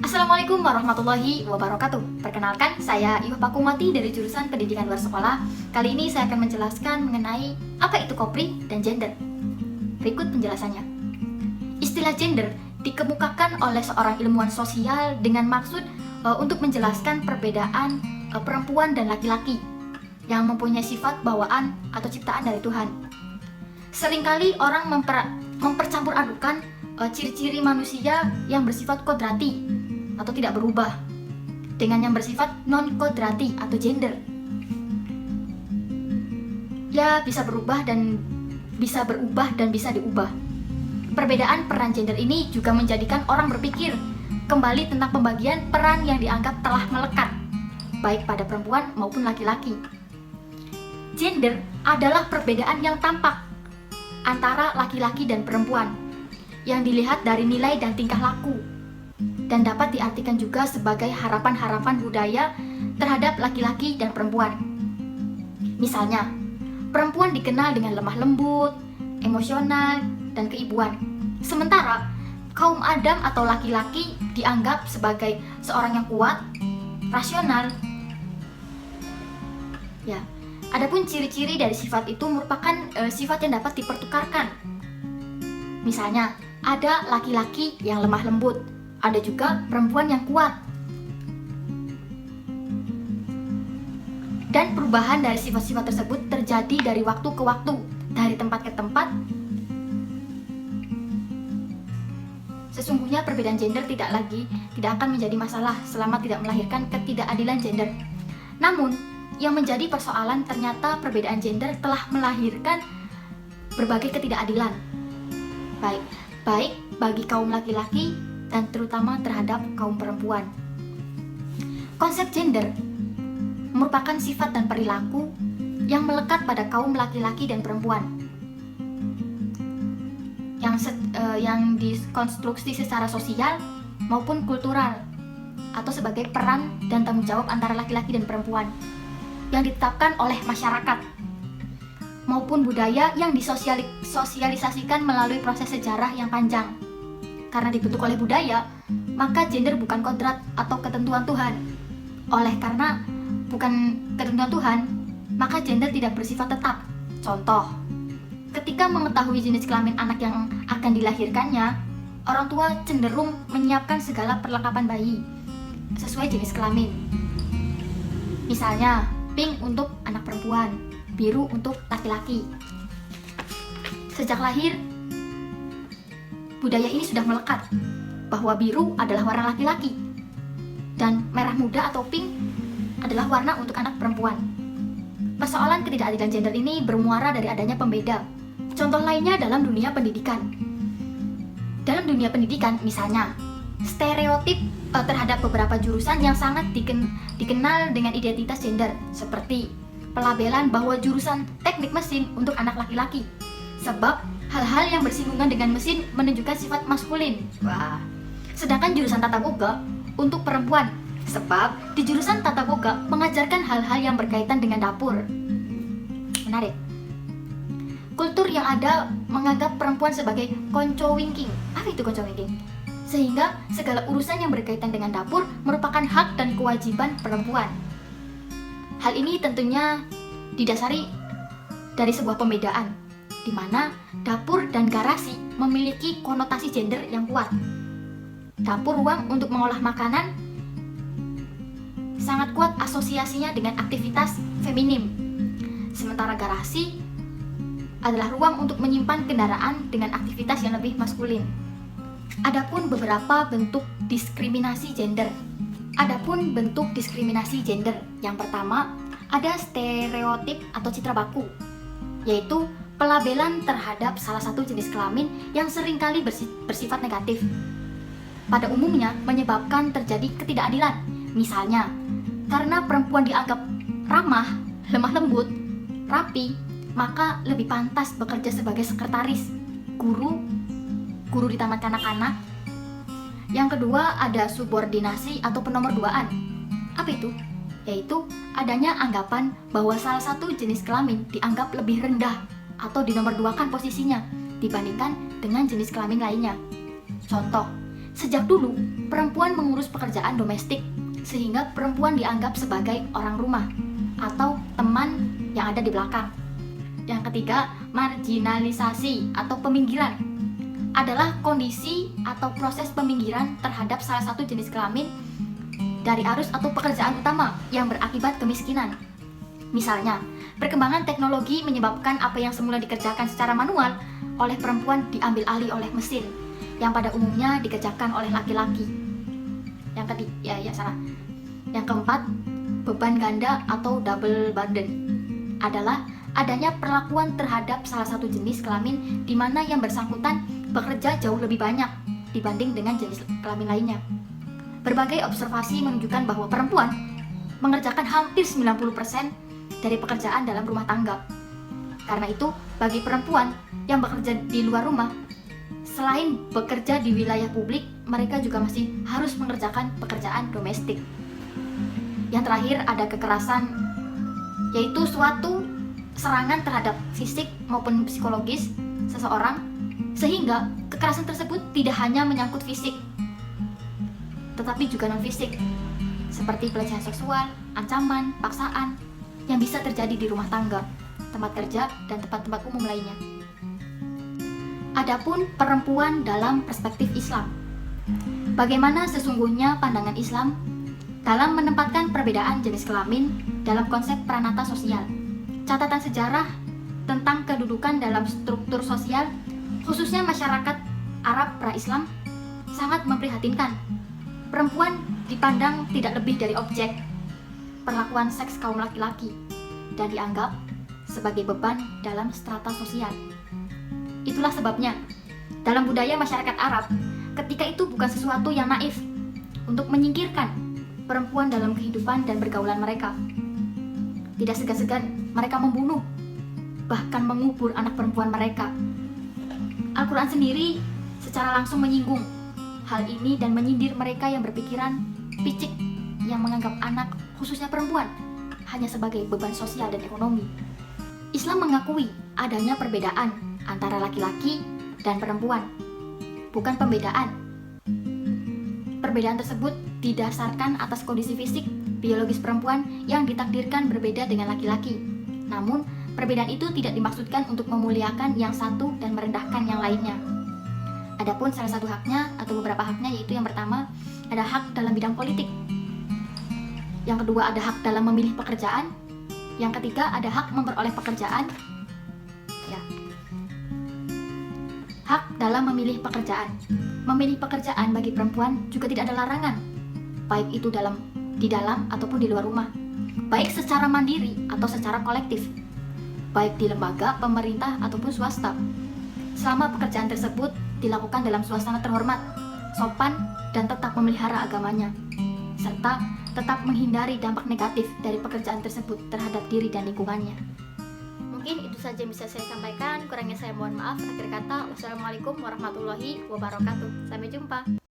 Assalamualaikum warahmatullahi wabarakatuh. Perkenalkan, saya Iwa Pakumati dari jurusan Pendidikan Luar Sekolah. Kali ini saya akan menjelaskan mengenai apa itu kopri dan gender. Berikut penjelasannya. Istilah gender dikemukakan oleh seorang ilmuwan sosial dengan maksud untuk menjelaskan perbedaan perempuan dan laki-laki yang mempunyai sifat bawaan atau ciptaan dari Tuhan. Seringkali orang mempercampur adukan ciri-ciri manusia yang bersifat kodrati atau tidak berubah dengan yang bersifat non-kodrati atau gender. Ya, bisa berubah dan bisa berubah dan bisa diubah. Perbedaan peran gender ini juga menjadikan orang berpikir kembali tentang pembagian peran yang dianggap telah melekat, baik pada perempuan maupun laki-laki. Gender adalah perbedaan yang tampak antara laki-laki dan perempuan yang dilihat dari nilai dan tingkah laku, dan dapat diartikan juga sebagai harapan-harapan budaya terhadap laki-laki dan perempuan. Misalnya, perempuan dikenal dengan lemah lembut, emosional, dan keibuan. Sementara, kaum Adam atau laki-laki dianggap sebagai seorang yang kuat, rasional. Ya, adapun ciri-ciri dari sifat itu merupakan sifat yang dapat dipertukarkan. Misalnya, ada laki-laki yang lemah lembut, ada juga perempuan yang kuat. Dan perubahan dari sifat-sifat tersebut terjadi dari waktu ke waktu, dari tempat ke tempat. Sesungguhnya perbedaan gender tidak akan menjadi masalah selama tidak melahirkan ketidakadilan gender. Namun, yang menjadi persoalan ternyata perbedaan gender telah melahirkan berbagai ketidakadilan. Baik bagi kaum laki-laki dan terutama terhadap kaum perempuan. Konsep gender merupakan sifat dan perilaku yang melekat pada kaum laki-laki dan perempuan, yang dikonstruksi secara sosial maupun kultural, atau sebagai peran dan tanggung jawab antara laki-laki dan perempuan yang ditetapkan oleh masyarakat maupun budaya yang disosialisasikan melalui proses sejarah yang panjang. Karena dibentuk oleh budaya, maka gender bukan kodrat atau ketentuan Tuhan. Oleh karena bukan ketentuan Tuhan, maka gender tidak bersifat tetap. Contoh, ketika mengetahui jenis kelamin anak yang akan dilahirkannya, orang tua cenderung menyiapkan segala perlengkapan bayi sesuai jenis kelamin. Misalnya, pink untuk anak perempuan, biru untuk laki-laki. Sejak lahir, budaya ini sudah melekat bahwa biru adalah warna laki-laki dan merah muda atau pink adalah warna untuk anak perempuan. Persoalan ketidakadilan gender ini bermuara dari adanya pembeda. Contoh lainnya dalam dunia pendidikan. Dalam dunia pendidikan, misalnya, stereotip terhadap beberapa jurusan yang sangat dikenal dengan identitas gender, seperti pelabelan bahwa jurusan teknik mesin untuk anak laki-laki, sebab hal-hal yang bersinggungan dengan mesin menunjukkan sifat maskulin. Wah. Sedangkan jurusan tata boga untuk perempuan, sebab di jurusan tata boga mengajarkan hal-hal yang berkaitan dengan dapur. Menarik. Kultur yang ada menganggap perempuan sebagai konco wingking. Apa itu konco wingking? Sehingga segala urusan yang berkaitan dengan dapur merupakan hak dan kewajiban perempuan. Hal ini tentunya didasari dari sebuah pembedaan, di mana dapur dan garasi memiliki konotasi gender yang kuat. Dapur, ruang untuk mengolah makanan, sangat kuat asosiasinya dengan aktivitas feminim. Sementara garasi adalah ruang untuk menyimpan kendaraan dengan aktivitas yang lebih maskulin. Adapun beberapa bentuk diskriminasi gender. Yang pertama, ada stereotip atau citra baku, yaitu pelabelan terhadap salah satu jenis kelamin yang seringkali bersifat negatif. Pada umumnya menyebabkan terjadi ketidakadilan. Misalnya, karena perempuan dianggap ramah, lemah lembut, rapi, maka lebih pantas bekerja sebagai sekretaris, guru di taman kanak-kanak. Yang kedua, ada subordinasi atau penomorduaan. Apa itu? Yaitu adanya anggapan bahwa salah satu jenis kelamin dianggap lebih rendah atau dinomorduakan posisinya dibandingkan dengan jenis kelamin lainnya. Contoh, sejak dulu perempuan mengurus pekerjaan domestik, sehingga perempuan dianggap sebagai orang rumah atau teman yang ada di belakang. Yang ketiga, marginalisasi atau peminggiran adalah kondisi atau proses peminggiran terhadap salah satu jenis kelamin dari arus atau pekerjaan utama yang berakibat kemiskinan. Misalnya, perkembangan teknologi menyebabkan apa yang semula dikerjakan secara manual oleh perempuan diambil alih oleh mesin, yang pada umumnya dikerjakan oleh laki-laki. Yang keempat, beban ganda atau double burden adalah adanya perlakuan terhadap salah satu jenis kelamin di mana yang bersangkutan bekerja jauh lebih banyak dibanding dengan jenis kelamin lainnya. Berbagai observasi menunjukkan bahwa perempuan mengerjakan hampir 90% dari pekerjaan dalam rumah tangga. Karena itu, bagi perempuan yang bekerja di luar rumah, selain bekerja di wilayah publik, mereka juga masih harus mengerjakan pekerjaan domestik. Yang terakhir, ada kekerasan, yaitu suatu serangan terhadap fisik maupun psikologis seseorang, sehingga kekerasan tersebut tidak hanya menyangkut fisik, tetapi juga non-fisik, seperti pelecehan seksual, ancaman, paksaan, yang bisa terjadi di rumah tangga, tempat kerja, dan tempat-tempat umum lainnya. Adapun perempuan dalam perspektif Islam. Bagaimana sesungguhnya pandangan Islam dalam menempatkan perbedaan jenis kelamin dalam konsep pranata sosial? Catatan sejarah tentang kedudukan dalam struktur sosial, khususnya masyarakat Arab pra-Islam, sangat memprihatinkan. Perempuan dipandang tidak lebih dari objek perlakuan seks kaum laki-laki dan dianggap sebagai beban dalam strata sosial. Itulah sebabnya, dalam budaya masyarakat Arab, ketika itu bukan sesuatu yang naif untuk menyingkirkan perempuan dalam kehidupan dan pergaulan mereka. Tidak segan-segan mereka membunuh, bahkan mengubur anak perempuan mereka. Al-Quran sendiri secara langsung menyinggung hal ini dan menyindir mereka yang berpikiran picik, yang menganggap anak, khususnya perempuan, hanya sebagai beban sosial dan ekonomi. Islam mengakui adanya perbedaan antara laki-laki dan perempuan, bukan pembedaan. Perbedaan tersebut didasarkan atas kondisi fisik biologis perempuan yang ditakdirkan berbeda dengan laki-laki. Namun, perbedaan itu tidak dimaksudkan untuk memuliakan yang satu dan merendahkan yang lainnya. Adapun salah satu haknya atau beberapa haknya, yaitu yang pertama, ada hak dalam bidang politik. Yang kedua, ada hak dalam memilih pekerjaan. Yang ketiga, ada hak memperoleh pekerjaan. Hak dalam memilih pekerjaan. Memilih pekerjaan bagi perempuan juga tidak ada larangan, baik itu di dalam ataupun di luar rumah, baik secara mandiri atau secara kolektif, baik di lembaga, pemerintah ataupun swasta, selama pekerjaan tersebut dilakukan dalam suasana terhormat, sopan, dan tetap memelihara agamanya, serta tetap menghindari dampak negatif dari pekerjaan tersebut terhadap diri dan lingkungannya. Mungkin itu saja yang bisa saya sampaikan, kurangnya saya mohon maaf. Akhir kata, wassalamualaikum warahmatullahi wabarakatuh. Sampai jumpa.